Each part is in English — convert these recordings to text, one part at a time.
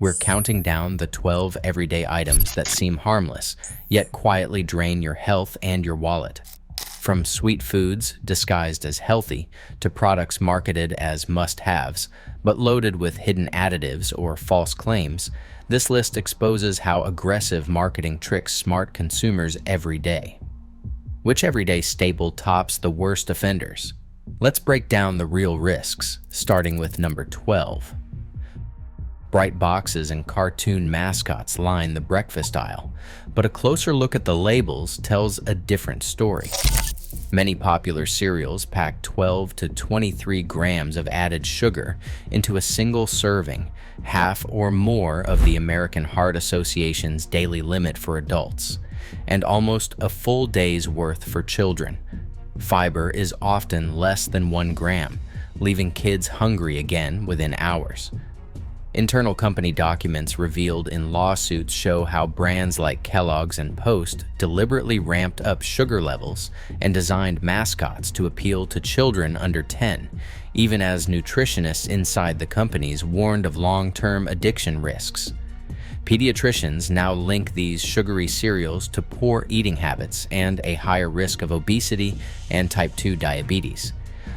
We're counting down the 12 everyday items that seem harmless, yet quietly drain your health and your wallet. From sweet foods disguised as healthy to products marketed as must-haves, but loaded with hidden additives or false claims, this list exposes how aggressive marketing tricks smart consumers every day. Which everyday staple tops the worst offenders? Let's break down the real risks, starting with number 12. Bright boxes and cartoon mascots line the breakfast aisle, but a closer look at the labels tells a different story. Many popular cereals pack 12 to 23 grams of added sugar into a single serving, half or more of the American Heart Association's daily limit for adults, and almost a full day's worth for children. Fiber is often less than 1 gram, leaving kids hungry again within hours. Internal company documents revealed in lawsuits show how brands like Kellogg's and Post deliberately ramped up sugar levels and designed mascots to appeal to children under 10, even as nutritionists inside the companies warned of long-term addiction risks. Pediatricians now link these sugary cereals to poor eating habits and a higher risk of obesity and type 2 diabetes.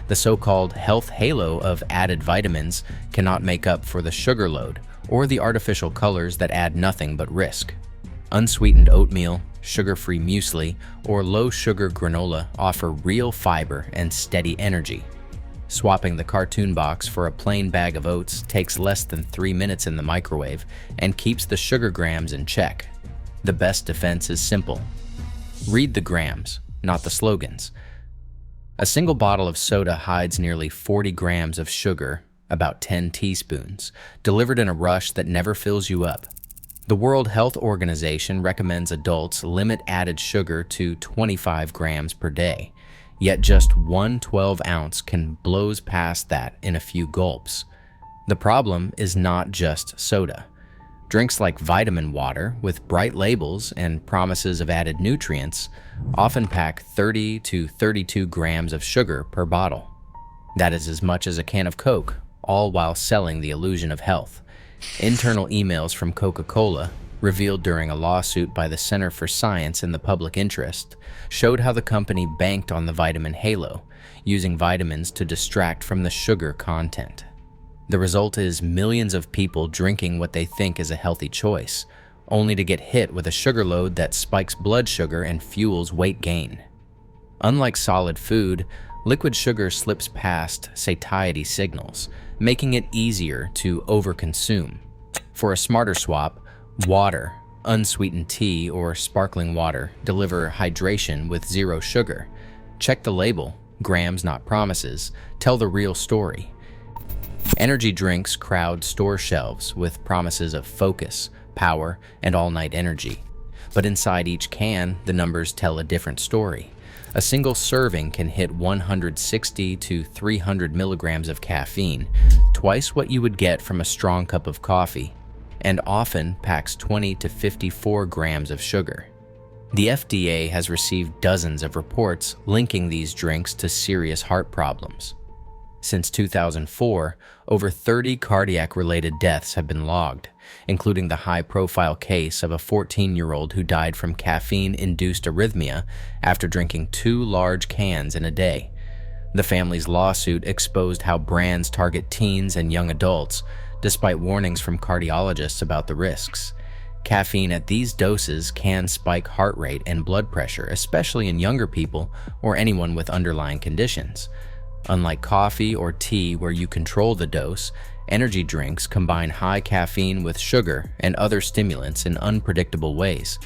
The so-called health halo of added vitamins cannot make up for the sugar load or the artificial colors that add nothing but risk. Unsweetened oatmeal, sugar-free muesli, or low-sugar granola offer real fiber and steady energy. Swapping the cartoon box for a plain bag of oats takes less than 3 minutes in the microwave and keeps the sugar grams in check. The best defense is simple. Read the grams, not the slogans. A single bottle of soda hides nearly 40 grams of sugar, about 10 teaspoons, delivered in a rush that never fills you up. The World Health Organization recommends adults limit added sugar to 25 grams per day, yet just one 12-ounce can blows past that in a few gulps. The problem is not just soda. Drinks like vitamin water, with bright labels and promises of added nutrients, often pack 30 to 32 grams of sugar per bottle. That is as much as a can of Coke, all while selling the illusion of health. Internal emails from Coca-Cola, revealed during a lawsuit by the Center for Science in the Public Interest, showed how the company banked on the vitamin halo, using vitamins to distract from the sugar content. The result is millions of people drinking what they think is a healthy choice, only to get hit with a sugar load that spikes blood sugar and fuels weight gain. Unlike solid food, liquid sugar slips past satiety signals, making it easier to overconsume. For a smarter swap, water, unsweetened tea, or sparkling water deliver hydration with zero sugar. Check the label, grams not promises, tell the real story. Energy drinks crowd store shelves with promises of focus, power, and all-night energy. But inside each can, the numbers tell a different story. A single serving can hit 160 to 300 milligrams of caffeine, twice what you would get from a strong cup of coffee, and often packs 20 to 54 grams of sugar. The FDA has received dozens of reports linking these drinks to serious heart problems. Since 2004, over 30 cardiac-related deaths have been logged, including the high-profile case of a 14-year-old who died from caffeine-induced arrhythmia after drinking 2 large cans in a day. The family's lawsuit exposed how brands target teens and young adults, despite warnings from cardiologists about the risks. Caffeine at these doses can spike heart rate and blood pressure, especially in younger people or anyone with underlying conditions. Unlike coffee or tea where you control the dose, energy drinks combine high caffeine with sugar and other stimulants in unpredictable ways.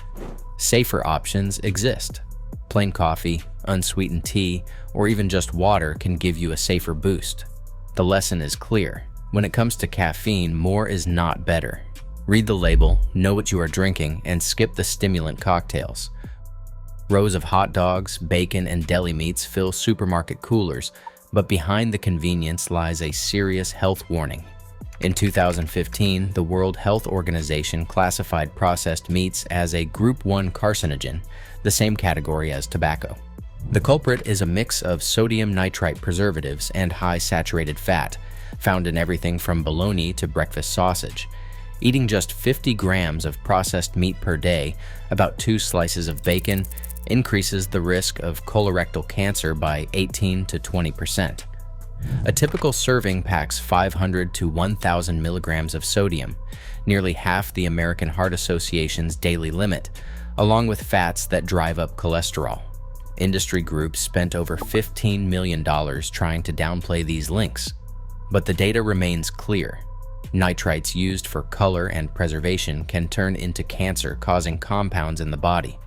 Safer options exist. Plain coffee, unsweetened tea, or even just water can give you a safer boost. The lesson is clear. When it comes to caffeine, more is not better. Read the label, know what you are drinking, and skip the stimulant cocktails. Rows of hot dogs, bacon, and deli meats fill supermarket coolers, but behind the convenience lies a serious health warning. In 2015, the World Health Organization classified processed meats as a Group 1 carcinogen, the same category as tobacco. The culprit is a mix of sodium nitrite preservatives and high saturated fat, found in everything from bologna to breakfast sausage. Eating just 50 grams of processed meat per day, about 2 slices of bacon, increases the risk of colorectal cancer by 18 to 20%. A typical serving packs 500 to 1,000 milligrams of sodium, nearly half the American Heart Association's daily limit, along with fats that drive up cholesterol. Industry groups spent over $15 million trying to downplay these links. But the data remains clear. Nitrites used for color and preservation can turn into cancer-causing compounds in the body.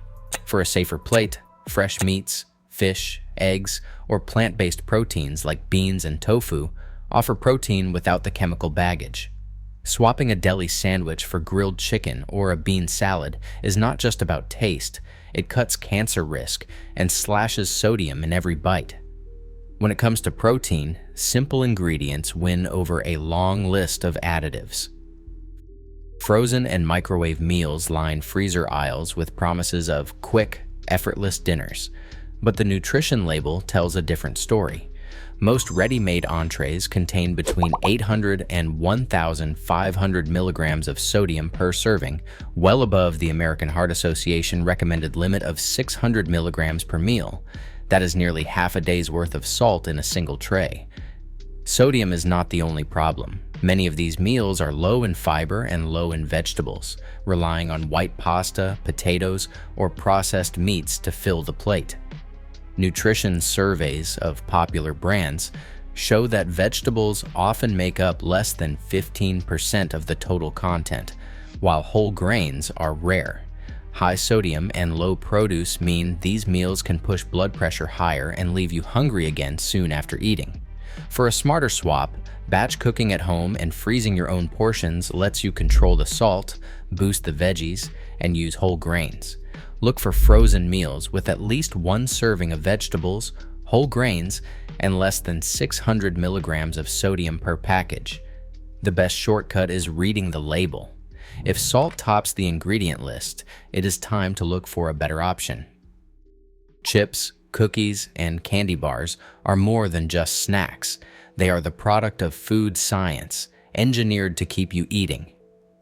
For a safer plate, fresh meats, fish, eggs, or plant-based proteins like beans and tofu offer protein without the chemical baggage. Swapping a deli sandwich for grilled chicken or a bean salad is not just about taste, it cuts cancer risk and slashes sodium in every bite. When it comes to protein, simple ingredients win over a long list of additives. Frozen and microwave meals line freezer aisles with promises of quick, effortless dinners, but the nutrition label tells a different story. Most ready-made entrees contain between 800 and 1,500 milligrams of sodium per serving, well above the American Heart Association recommended limit of 600 milligrams per meal. That is nearly half a day's worth of salt in a single tray. Sodium is not the only problem. Many of these meals are low in fiber and low in vegetables, relying on white pasta, potatoes, or processed meats to fill the plate. Nutrition surveys of popular brands show that vegetables often make up less than 15% of the total content, while whole grains are rare. High sodium and low produce mean these meals can push blood pressure higher and leave you hungry again soon after eating. For a smarter swap, batch cooking at home and freezing your own portions lets you control the salt, boost the veggies, and use whole grains. Look for frozen meals with at least one serving of vegetables, whole grains, and less than 600 milligrams of sodium per package. The best shortcut is reading the label. If salt tops the ingredient list, it is time to look for a better option. Chips, cookies, and candy bars are more than just snacks. They are the product of food science, engineered to keep you eating.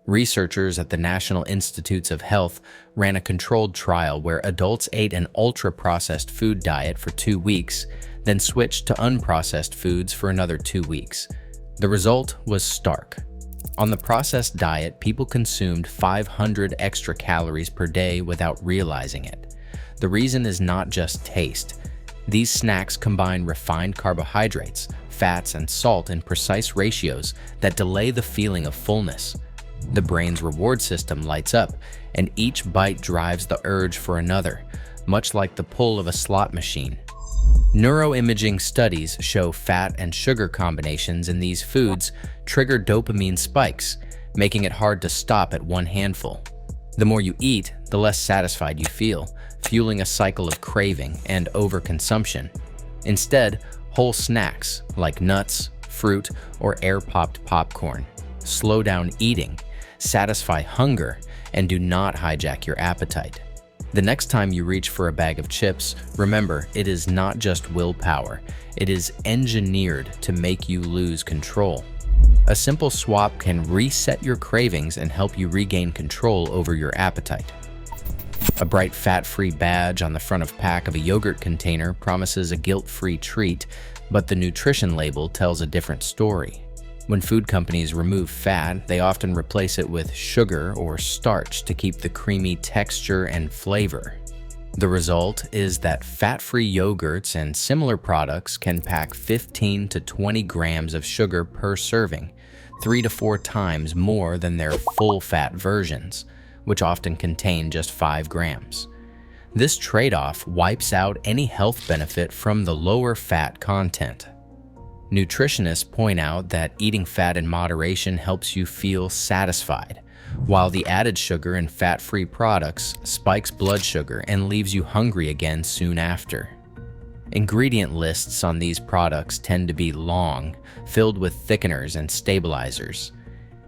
Researchers at the National Institutes of Health ran a controlled trial where adults ate an ultra-processed food diet for 2 weeks, then switched to unprocessed foods for another 2 weeks. The result was stark. On the processed diet, people consumed 500 extra calories per day without realizing it. The reason is not just taste. These snacks combine refined carbohydrates, fats, and salt in precise ratios that delay the feeling of fullness. The brain's reward system lights up, and each bite drives the urge for another, much like the pull of a slot machine. Neuroimaging studies show fat and sugar combinations in these foods trigger dopamine spikes, making it hard to stop at one handful. The more you eat, the less satisfied you feel, fueling a cycle of craving and overconsumption. Instead, whole snacks like nuts, fruit, or air-popped popcorn slow down eating, satisfy hunger, and do not hijack your appetite. The next time you reach for a bag of chips, remember, it is not just willpower. It is engineered to make you lose control. A simple swap can reset your cravings and help you regain control over your appetite. A bright fat-free badge on the front of pack of a yogurt container promises a guilt-free treat, but the nutrition label tells a different story. When food companies remove fat, they often replace it with sugar or starch to keep the creamy texture and flavor. The result is that fat-free yogurts and similar products can pack 15 to 20 grams of sugar per serving, 3 to 4 times more than their full-fat versions, which often contain just 5 grams. This trade-off wipes out any health benefit from the lower fat content. Nutritionists point out that eating fat in moderation helps you feel satisfied, while the added sugar in fat-free products spikes blood sugar and leaves you hungry again soon after. Ingredient lists on these products tend to be long, filled with thickeners and stabilizers.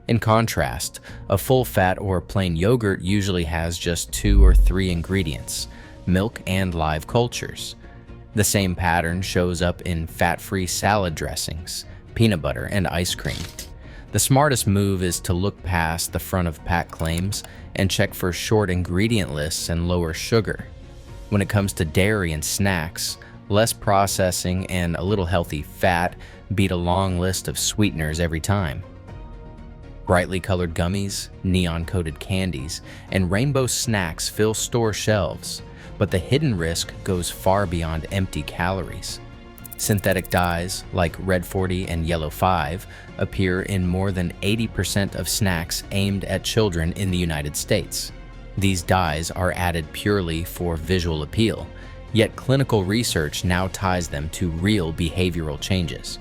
In contrast, a full-fat or plain yogurt usually has just 2 or 3 ingredients: milk and live cultures. The same pattern shows up in fat-free salad dressings, peanut butter, and ice cream. The smartest move is to look past the front of pack claims and check for short ingredient lists and lower sugar. When it comes to dairy and snacks, less processing and a little healthy fat beat a long list of sweeteners every time. Brightly colored gummies, neon-coated candies, and rainbow snacks fill store shelves, but the hidden risk goes far beyond empty calories. Synthetic dyes like Red 40 and Yellow 5 appear in more than 80% of snacks aimed at children in the United States. These dyes are added purely for visual appeal, yet clinical research now ties them to real behavioral changes.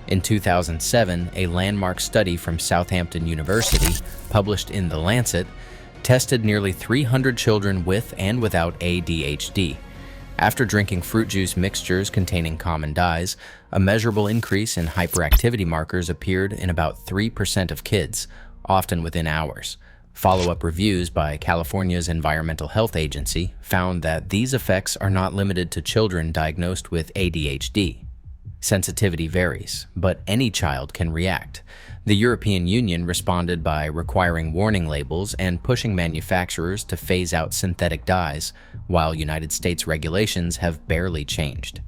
In 2007, a landmark study from Southampton University, published in The Lancet, tested nearly 300 children with and without ADHD. After drinking fruit juice mixtures containing common dyes, a measurable increase in hyperactivity markers appeared in about 3% of kids, often within hours. Follow-up reviews by California's Environmental Health Agency found that these effects are not limited to children diagnosed with ADHD. Sensitivity varies, but any child can react. The European Union responded by requiring warning labels and pushing manufacturers to phase out synthetic dyes, while United States regulations have barely changed.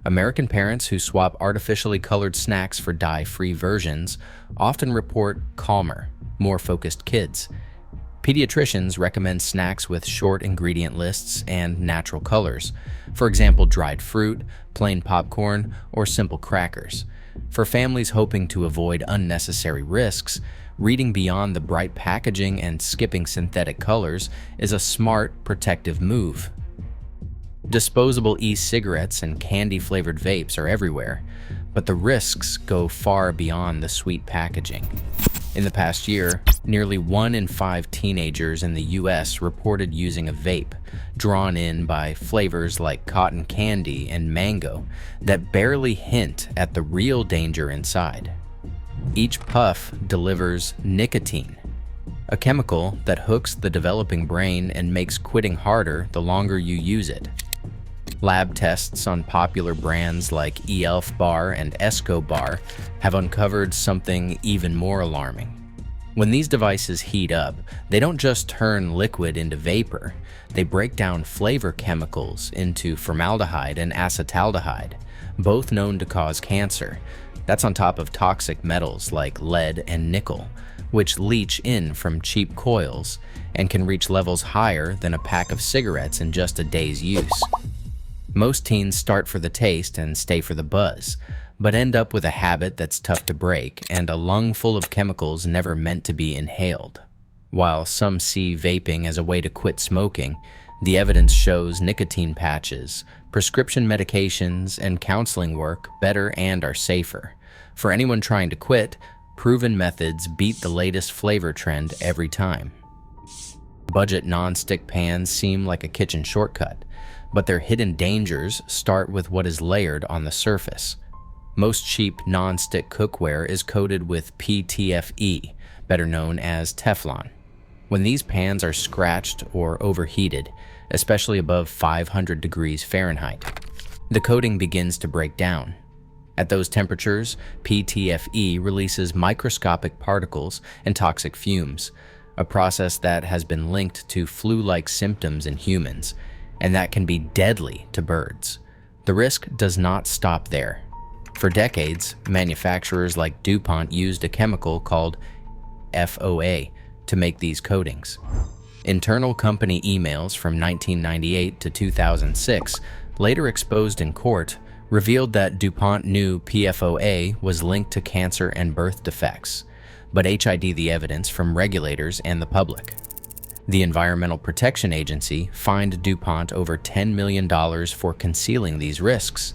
American parents who swap artificially colored snacks for dye-free versions often report calmer, more focused kids. Pediatricians recommend snacks with short ingredient lists and natural colors, for example, dried fruit, plain popcorn, or simple crackers. For families hoping to avoid unnecessary risks, reading beyond the bright packaging and skipping synthetic colors is a smart, protective move. Disposable e-cigarettes and candy-flavored vapes are everywhere, but the risks go far beyond the sweet packaging. In the past year, nearly 1 in 5 teenagers in the U.S. reported using a vape, drawn in by flavors like cotton candy and mango that barely hint at the real danger inside. Each puff delivers nicotine, a chemical that hooks the developing brain and makes quitting harder the longer you use it. Lab tests on popular brands like Elf Bar and Esco Bar have uncovered something even more alarming. When these devices heat up, they don't just turn liquid into vapor, they break down flavor chemicals into formaldehyde and acetaldehyde, both known to cause cancer. That's on top of toxic metals like lead and nickel, which leach in from cheap coils and can reach levels higher than a pack of cigarettes in just a day's use. Most teens start for the taste and stay for the buzz, but end up with a habit that's tough to break and a lung full of chemicals never meant to be inhaled. While some see vaping as a way to quit smoking, the evidence shows nicotine patches, prescription medications, and counseling work better and are safer. For anyone trying to quit, proven methods beat the latest flavor trend every time. Budget non-stick pans seem like a kitchen shortcut, but their hidden dangers start with what is layered on the surface. Most cheap non-stick cookware is coated with PTFE, better known as Teflon. When these pans are scratched or overheated, especially above 500 degrees Fahrenheit, the coating begins to break down. At those temperatures, PTFE releases microscopic particles and toxic fumes, a process that has been linked to flu-like symptoms in humans, and that can be deadly to birds. The risk does not stop there. For decades, manufacturers like DuPont used a chemical called FOA to make these coatings. Internal company emails from 1998 to 2006, later exposed in court, revealed that DuPont knew PFOA was linked to cancer and birth defects, but hid the evidence from regulators and the public. The Environmental Protection Agency fined DuPont over $10 million for concealing these risks,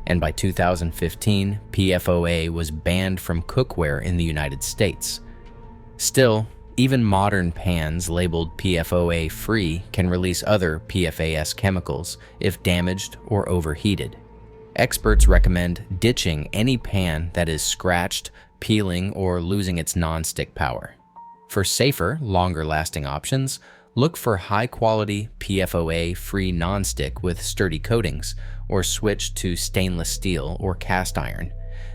and by 2015, PFOA was banned from cookware in the United States. Still, even modern pans labeled PFOA-free can release other PFAS chemicals if damaged or overheated. Experts recommend ditching any pan that is scratched, peeling, or losing its non-stick power. For safer, longer-lasting options, look for high-quality PFOA-free nonstick with sturdy coatings, or switch to stainless steel or cast iron.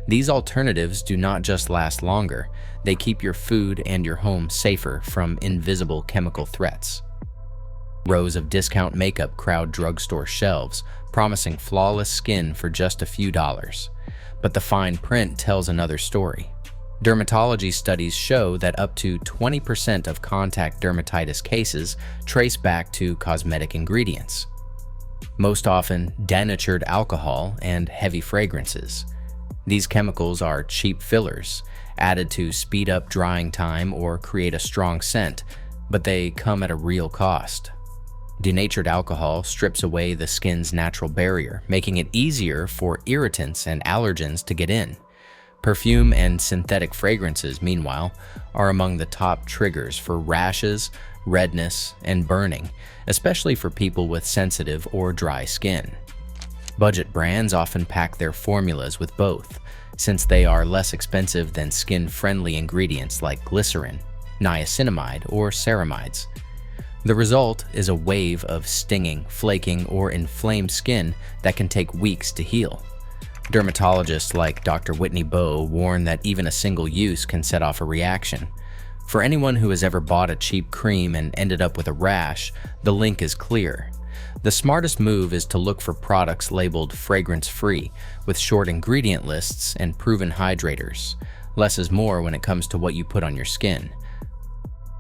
These alternatives do not just last longer, they keep your food and your home safer from invisible chemical threats. Rows of discount makeup crowd drugstore shelves, promising flawless skin for just a few dollars. But the fine print tells another story. Dermatology studies show that up to 20% of contact dermatitis cases trace back to cosmetic ingredients, most often denatured alcohol and heavy fragrances. These chemicals are cheap fillers, added to speed up drying time or create a strong scent, but they come at a real cost. Denatured alcohol strips away the skin's natural barrier, making it easier for irritants and allergens to get in. Perfume and synthetic fragrances, meanwhile, are among the top triggers for rashes, redness, and burning, especially for people with sensitive or dry skin. Budget brands often pack their formulas with both, since they are less expensive than skin-friendly ingredients like glycerin, niacinamide, or ceramides. The result is a wave of stinging, flaking, or inflamed skin that can take weeks to heal. Dermatologists like Dr. Whitney Bowe warn that even a single use can set off a reaction. For anyone who has ever bought a cheap cream and ended up with a rash, the link is clear. The smartest move is to look for products labeled fragrance-free, with short ingredient lists and proven hydrators. Less is more when it comes to what you put on your skin.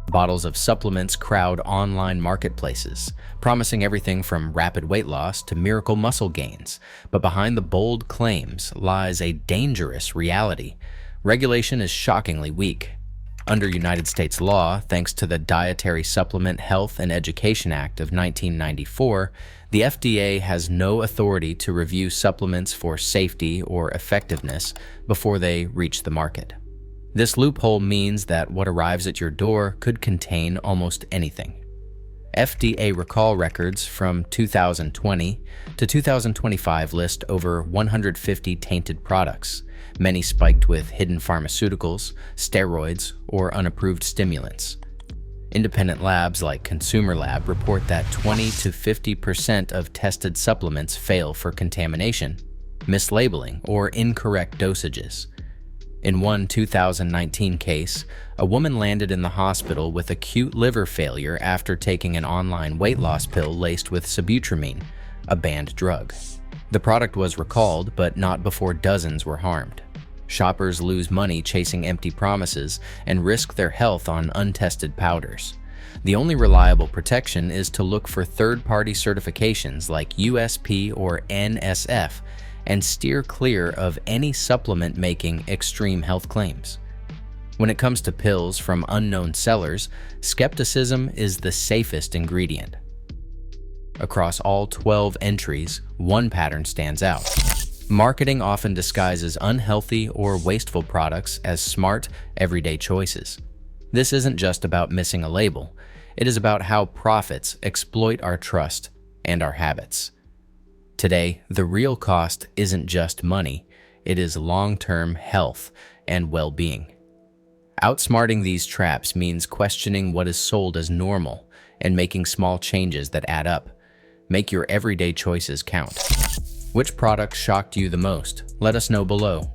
Bottles of supplements crowd online marketplaces, promising everything from rapid weight loss to miracle muscle gains. But behind the bold claims lies a dangerous reality. Regulation is shockingly weak. Under United States law, thanks to the Dietary Supplement Health and Education Act of 1994, the FDA has no authority to review supplements for safety or effectiveness before they reach the market. This loophole means that what arrives at your door could contain almost anything. FDA recall records from 2020 to 2025 list over 150 tainted products, many spiked with hidden pharmaceuticals, steroids, or unapproved stimulants. Independent labs like Consumer Lab report that 20 to 50% of tested supplements fail for contamination, mislabeling, or incorrect dosages. In one 2019 case, a woman landed in the hospital with acute liver failure after taking an online weight loss pill laced with sibutramine, a banned drug. The product was recalled, but not before dozens were harmed. Shoppers lose money chasing empty promises and risk their health on untested powders. The only reliable protection is to look for third-party certifications like USP or NSF and steer clear of any supplement making extreme health claims. When it comes to pills from unknown sellers, skepticism is the safest ingredient. Across all 12 entries, one pattern stands out. Marketing often disguises unhealthy or wasteful products as smart, everyday choices. This isn't just about missing a label. It is about how profits exploit our trust and our habits. Today, the real cost isn't just money, it is long-term health and well-being. Outsmarting these traps means questioning what is sold as normal and making small changes that add up. Make your everyday choices count. Which product shocked you the most? Let us know below.